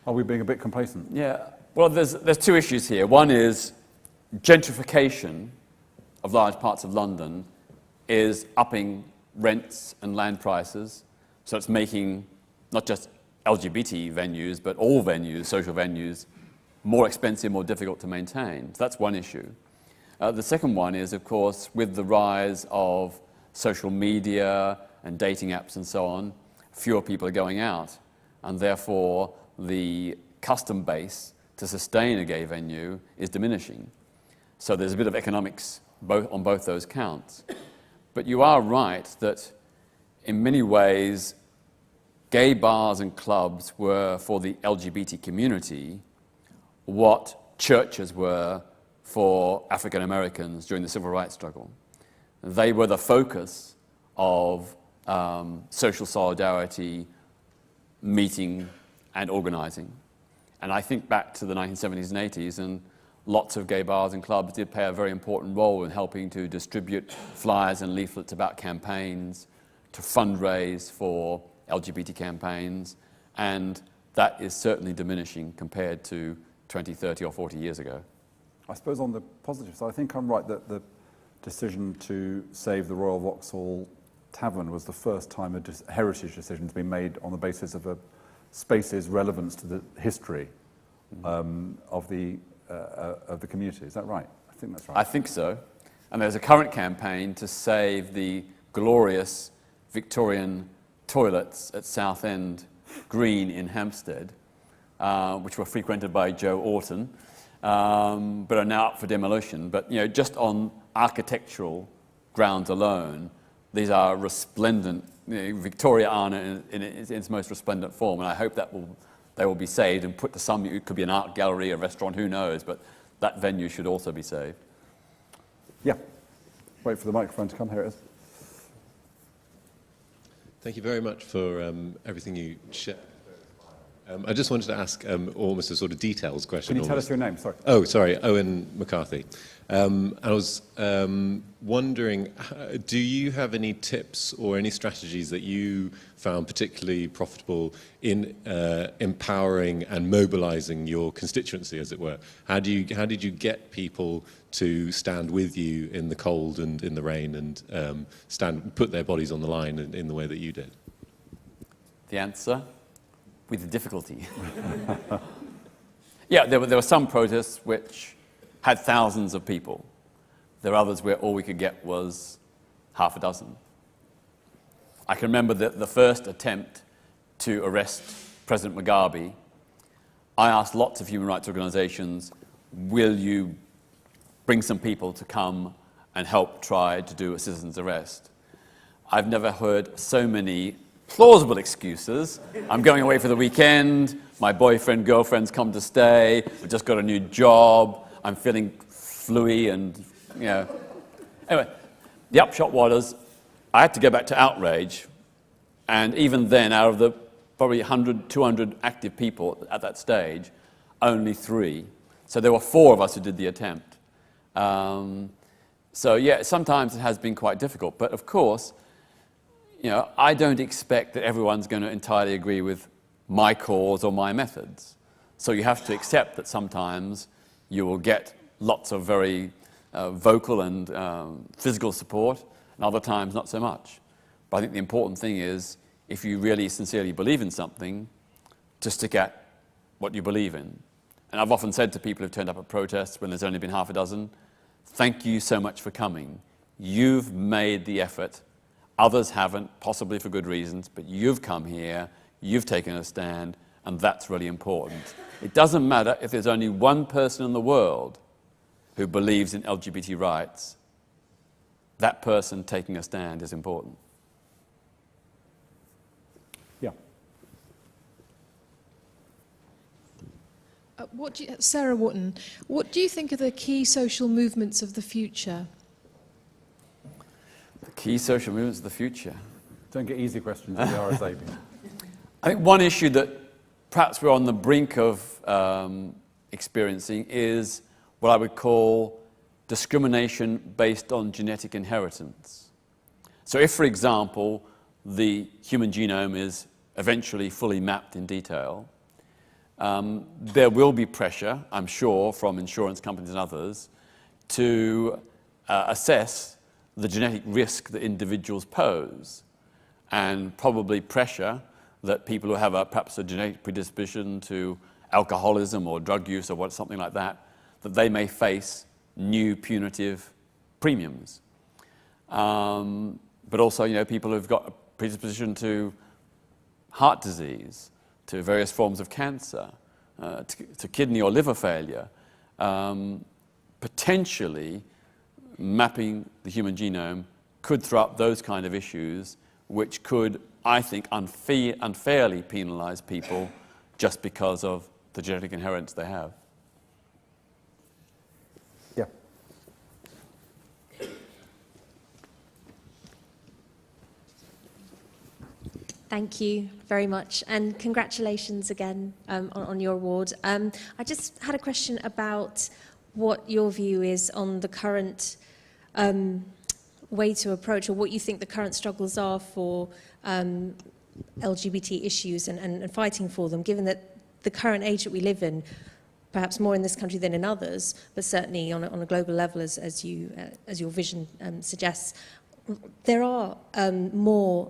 Are we being a bit complacent? Yeah, well, there's two issues here. One is gentrification of large parts of London is upping rents and land prices, so it's making not just LGBT venues, but all venues, social venues, more expensive, more difficult to maintain. So that's one issue. The second one is, of course, with the rise of social media and dating apps and so on, fewer people are going out, and therefore the custom base to sustain a gay venue is diminishing. So there's a bit of economics on both those counts. But you are right that in many ways, gay bars and clubs were for the LGBT community what churches were for African Americans during the civil rights struggle. They were the focus of social solidarity, meeting and organizing. And I think back to the 1970s and 80s, and lots of gay bars and clubs did play a very important role in helping to distribute flyers and leaflets about campaigns, to fundraise for LGBT campaigns, and that is certainly diminishing compared to 20, 30 or 40 years ago. I suppose on the positive side, I think I'm right that the decision to save the Royal Vauxhall Tavern was the first time a heritage decision has been made on the basis of a space's relevance to the history of the community. Is that right? I think that's right. I think so. And there's a current campaign to save the glorious Victorian toilets at Southend Green in Hampstead, which were frequented by Joe Orton, but are now up for demolition. But just on architectural grounds alone, these are resplendent, Victoriana in its most resplendent form, and I hope that they will be saved and put to some. It could be an art gallery, a restaurant, who knows? But that venue should also be saved. Yeah. Wait for the microphone to come. Here it is. Thank you very much for everything you shared. I just wanted to ask almost a sort of details question. Can you tell us your name? Sorry. Oh, sorry, Owen McCarthy. I was wondering, do you have any tips or any strategies that you found particularly profitable in empowering and mobilizing your constituency, as it were? How did you get people to stand with you in the cold and in the rain and put their bodies on the line in the way that you did? The answer? With difficulty. Yeah, there were some protests which had thousands of people. There were others where all we could get was half a dozen. I can remember the first attempt to arrest President Mugabe. I asked lots of human rights organizations, will you bring some people to come and help try to do a citizen's arrest? I've never heard so many plausible excuses. I'm going away for the weekend, my boyfriend, girlfriend's come to stay, we just got a new job, I'm feeling fluey and, Anyway, the upshot was I had to go back to outrage, and even then, out of the probably 100, 200 active people at that stage, only 3. So there were 4 of us who did the attempt. So yeah, sometimes it has been quite difficult, but of course, I don't expect that everyone's going to entirely agree with my cause or my methods. So you have to accept that sometimes you will get lots of very vocal and physical support, and other times not so much. But I think the important thing is, if you really sincerely believe in something, to stick at what you believe in. And I've often said to people who've turned up at protests when there's only been half a dozen, thank you so much for coming. You've made the effort. Others haven't, possibly for good reasons, but you've come here, you've taken a stand, and that's really important. It doesn't matter if there's only one person in the world who believes in LGBT rights. That person taking a stand is important. Yeah. Sarah Wotton, what do you think are the key social movements of the future? The key social movements of the future. Don't get easy questions at the RSA. I think one issue that perhaps we're on the brink of experiencing is what I would call discrimination based on genetic inheritance. So if, for example, the human genome is eventually fully mapped in detail, there will be pressure, I'm sure, from insurance companies and others to assess the genetic risk that individuals pose, and probably pressure that people who have perhaps a genetic predisposition to alcoholism or drug use or something like that, that they may face new punitive premiums. But also, people who've got a predisposition to heart disease, to various forms of cancer, to kidney or liver failure, potentially mapping the human genome could throw up those kind of issues, which could, I think, unfairly penalize people just because of the genetic inheritance they have. Yeah. Thank you very much, and congratulations again on your award. I just had a question about what your view is on the current way to approach, or what you think the current struggles are for LGBT issues and fighting for them, given that the current age that we live in, perhaps more in this country than in others, but certainly on a global level, as your vision suggests, there are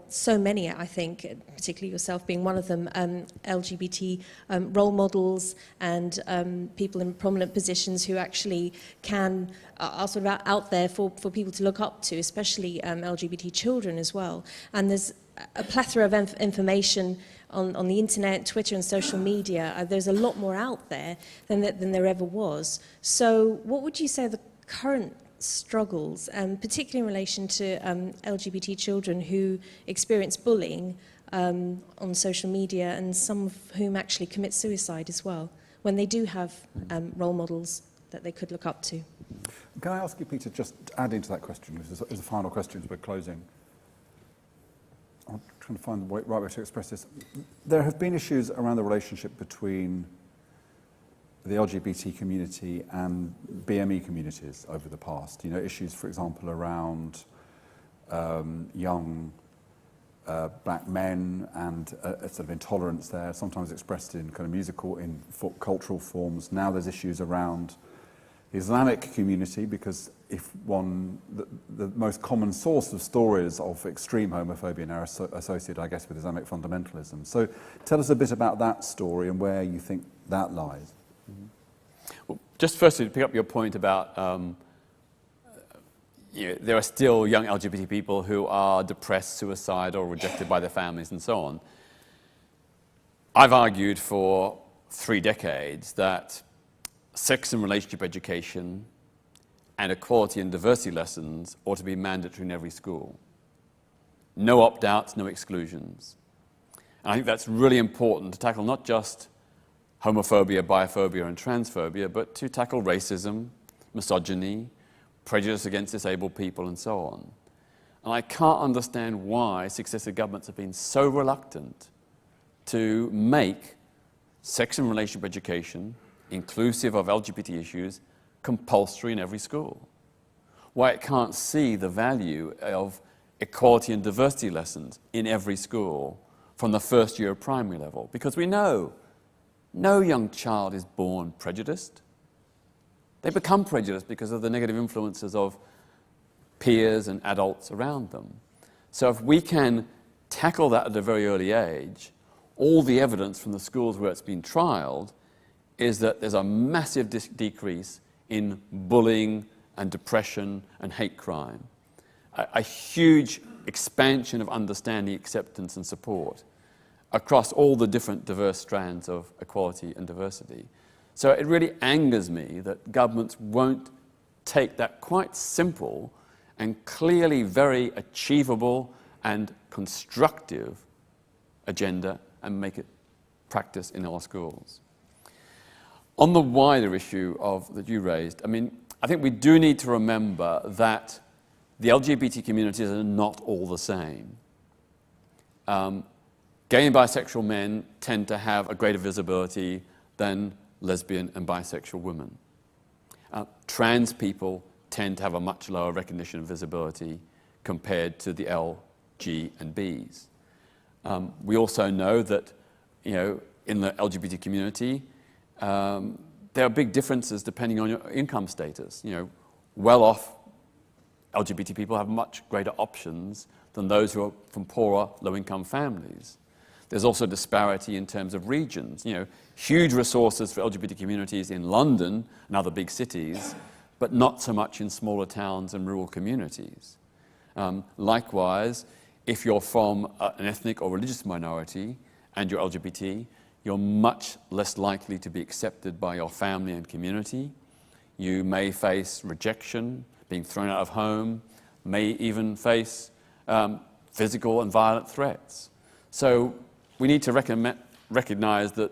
so many, I think, particularly yourself being one of them, LGBT role models and people in prominent positions who actually are sort of out there for people to look up to, especially LGBT children as well. And there's a plethora of information on the internet, Twitter and social media. There's a lot more out there than there ever was. So what would you say are the current struggles, particularly in relation to LGBT children who experience bullying on social media, and some of whom actually commit suicide as well, when they do have role models that they could look up to? Can I ask you, Peter, just adding to that question, as a final question as we're closing? I'm trying to find the right way to express this. There have been issues around the relationship between the LGBT community and BME communities over the past. Issues, for example, around young black men and a sort of intolerance there, sometimes expressed in kind of musical, in cultural forms. Now there's issues around the Islamic community, because the most common source of stories of extreme homophobia now are associated, I guess, with Islamic fundamentalism. So tell us a bit about that story and where you think that lies. Well, just firstly, to pick up your point about there are still young LGBT people who are depressed, suicidal, or rejected by their families and so on. I've argued for 3 decades that sex and relationship education and equality and diversity lessons ought to be mandatory in every school. No opt-outs, no exclusions. And I think that's really important to tackle not just homophobia, biphobia, and transphobia, but to tackle racism, misogyny, prejudice against disabled people, and so on. And I can't understand why successive governments have been so reluctant to make sex and relationship education, inclusive of LGBT issues, compulsory in every school. Why it can't see the value of equality and diversity lessons in every school from the first year of primary level. Because we know no young child is born prejudiced. They become prejudiced because of the negative influences of peers and adults around them. So if we can tackle that at a very early age, all the evidence from the schools where it's been trialled is that there's a massive decrease in bullying and depression and hate crime. A huge expansion of understanding, acceptance and support across all the different diverse strands of equality and diversity. So it really angers me that governments won't take that quite simple and clearly very achievable and constructive agenda and make it practice in our schools. On the wider issue that you raised, I think we do need to remember that the LGBT communities are not all the same. Gay and bisexual men tend to have a greater visibility than lesbian and bisexual women. Trans people tend to have a much lower recognition and visibility compared to the L, G and Bs. We also know that, in the LGBT community, there are big differences depending on your income status. Well-off LGBT people have much greater options than those who are from poorer, low-income families. There's also disparity in terms of regions. Huge resources for LGBT communities in London and other big cities, but not so much in smaller towns and rural communities. Likewise, if you're from an ethnic or religious minority and you're LGBT, you're much less likely to be accepted by your family and community. You may face rejection, being thrown out of home, may even face physical and violent threats. So we need to recognize that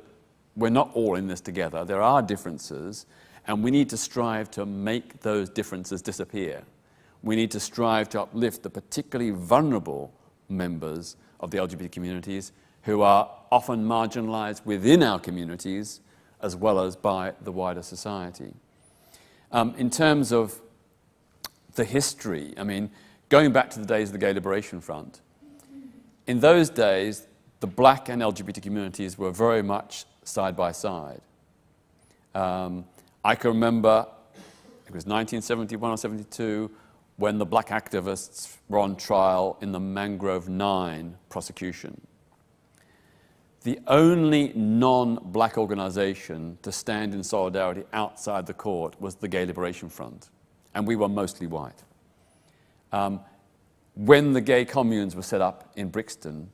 we're not all in this together. There are differences, and we need to strive to make those differences disappear. We need to strive to uplift the particularly vulnerable members of the LGBT communities who are often marginalized within our communities as well as by the wider society. In terms of the history, going back to the days of the Gay Liberation Front, in those days, the black and LGBT communities were very much side by side. I can remember, it was 1971 or 72, when the black activists were on trial in the Mangrove 9 prosecution. The only non-black organization to stand in solidarity outside the court was the Gay Liberation Front, and we were mostly white. When the gay communes were set up in Brixton,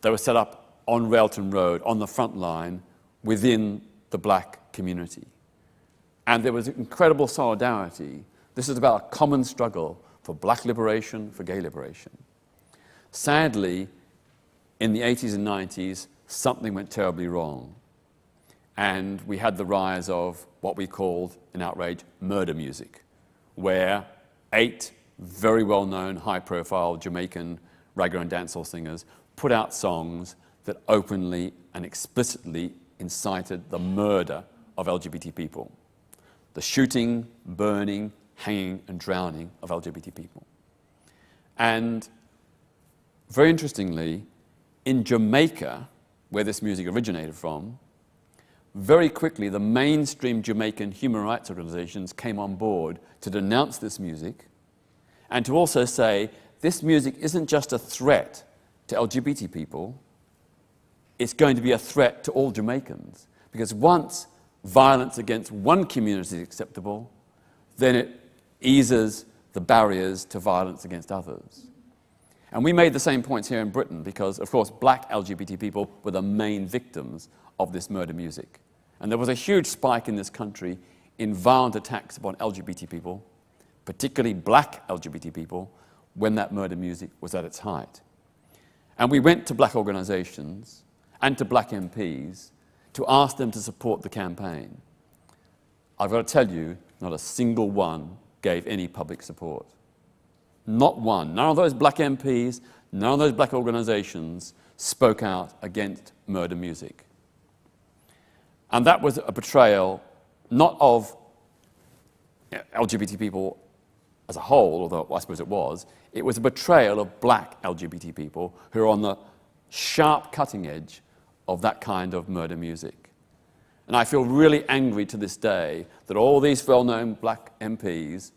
they were set up on Railton Road, on the front line, within the black community. And there was incredible solidarity. This is about a common struggle for black liberation, for gay liberation. Sadly, in the 80s and 90s, something went terribly wrong. And we had the rise of what we called, in outrage, murder music, where 8 very well-known, high-profile Jamaican ragga and dancehall singers put out songs that openly and explicitly incited the murder of LGBT people. The shooting, burning, hanging and drowning of LGBT people. And very interestingly, in Jamaica, where this music originated from, very quickly the mainstream Jamaican human rights organizations came on board to denounce this music and to also say this music isn't just a threat to LGBT people, it's going to be a threat to all Jamaicans. Because once violence against one community is acceptable, then it eases the barriers to violence against others. And we made the same points here in Britain because, of course, black LGBT people were the main victims of this murder music. And there was a huge spike in this country in violent attacks upon LGBT people, particularly black LGBT people, when that murder music was at its height. And we went to black organizations and to black MPs to ask them to support the campaign. I've got to tell you, not a single one gave any public support. Not one. None of those black MPs, none of those black organizations spoke out against murder music. And that was a betrayal, not of LGBT people as a whole, although I suppose it was a betrayal of black LGBT people who are on the sharp cutting edge of that kind of murder music. And I feel really angry to this day that all these well-known black MPs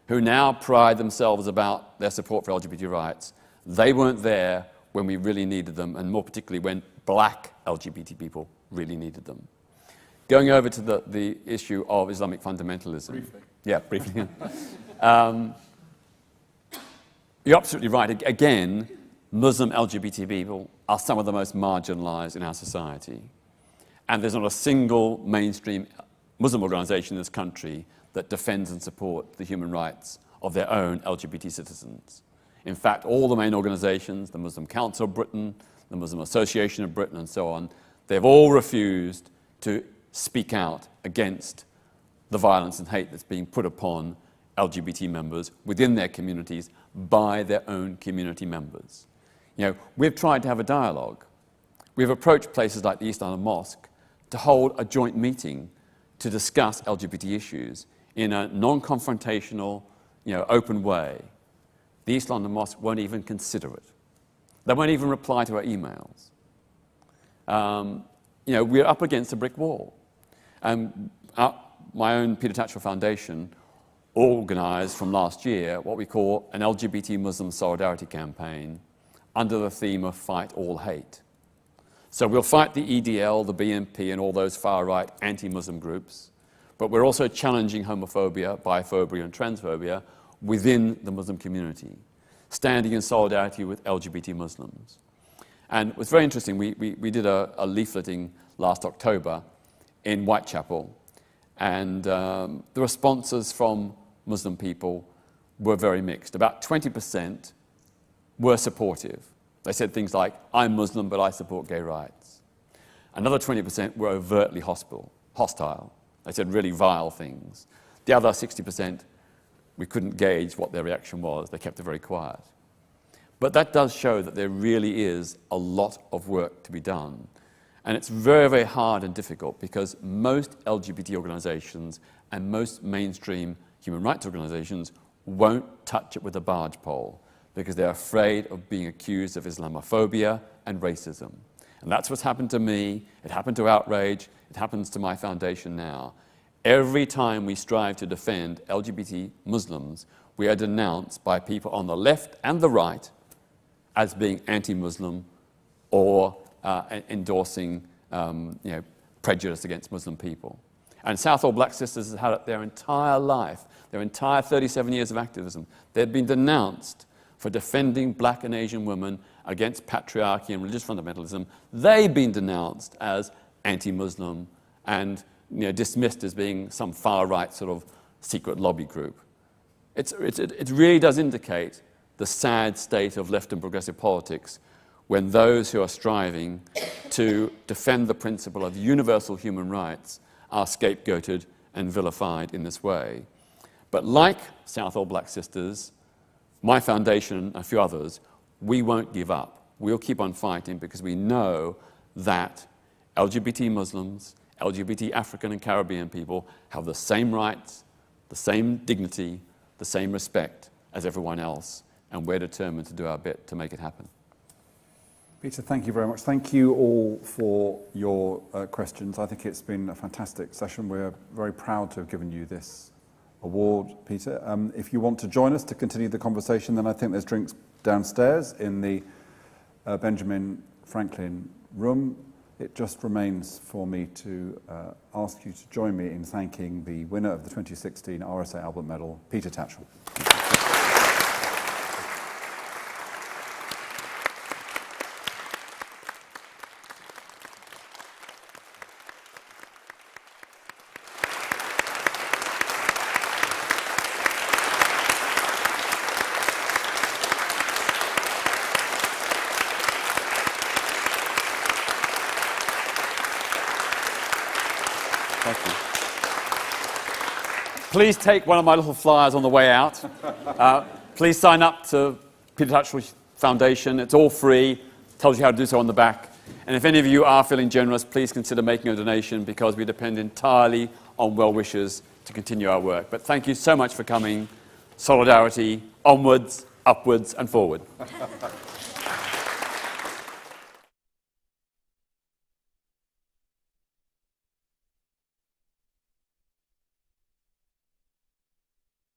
who now pride themselves about their support for LGBT rights, they weren't there when we really needed them, and more particularly when black LGBT people really needed them. Going over to the issue of Islamic fundamentalism. Briefly. Yeah, briefly. You're absolutely right. Again, Muslim LGBT people are some of the most marginalized in our society. And there's not a single mainstream Muslim organization in this country that defends and supports the human rights of their own LGBT citizens. In fact, all the main organizations, the Muslim Council of Britain, the Muslim Association of Britain, and so on, they've all refused to speak out against the violence and hate that's being put upon LGBT members within their communities by their own community members. You know, we've tried to have a dialogue. We've approached places like the East London Mosque to hold a joint meeting to discuss LGBT issues in a non-confrontational, open way. The East London Mosque won't even consider it. They won't even reply to our emails. We're up against a brick wall. My own Peter Tatchell Foundation organised from last year what we call an LGBT Muslim solidarity campaign under the theme of Fight All Hate. So we'll fight the EDL, the BNP, and all those far-right anti-Muslim groups, but we're also challenging homophobia, biphobia, and transphobia within the Muslim community, standing in solidarity with LGBT Muslims. And it was very interesting. We did a leafleting last October in Whitechapel, and the responses from Muslim people were very mixed. About 20% were supportive. They said things like, I'm Muslim, but I support gay rights. Another 20% were overtly hostile. They said really vile things. The other 60%, we couldn't gauge what their reaction was. They kept it very quiet. But that does show that there really is a lot of work to be done. And it's very, very hard and difficult because most LGBT organizations and most mainstream human rights organizations won't touch it with a barge pole because they're afraid of being accused of Islamophobia and racism. And that's what's happened to me. It happened to Outrage. It happens to my foundation now. Every time we strive to defend LGBT Muslims, we are denounced by people on the left and the right as being anti-Muslim or endorsing prejudice against Muslim people. And Southall Black Sisters has had it their entire life, their entire 37 years of activism. They've been denounced for defending black and Asian women against patriarchy and religious fundamentalism. They've been denounced as anti-Muslim and dismissed as being some far-right sort of secret lobby group. It really does indicate the sad state of left and progressive politics when those who are striving to defend the principle of universal human rights are scapegoated and vilified in this way. But like Southall Black Sisters, my foundation and a few others, we won't give up. We'll keep on fighting because we know that LGBT Muslims, LGBT African and Caribbean people have the same rights, the same dignity, the same respect as everyone else, and we're determined to do our bit to make it happen. Peter, thank you very much. Thank you all for your questions. I think it's been a fantastic session. We're very proud to have given you this award, Peter. If you want to join us to continue the conversation, then I think there's drinks downstairs in the Benjamin Franklin room. It just remains for me to ask you to join me in thanking the winner of the 2016 RSA Albert Medal, Peter Tatchell. Please take one of my little flyers on the way out. Please sign up to Peter Tatchell Foundation. It's all free. Tells you how to do so on the back. And if any of you are feeling generous, please consider making a donation because we depend entirely on well-wishers to continue our work. But thank you so much for coming. Solidarity, onwards, upwards, and forward.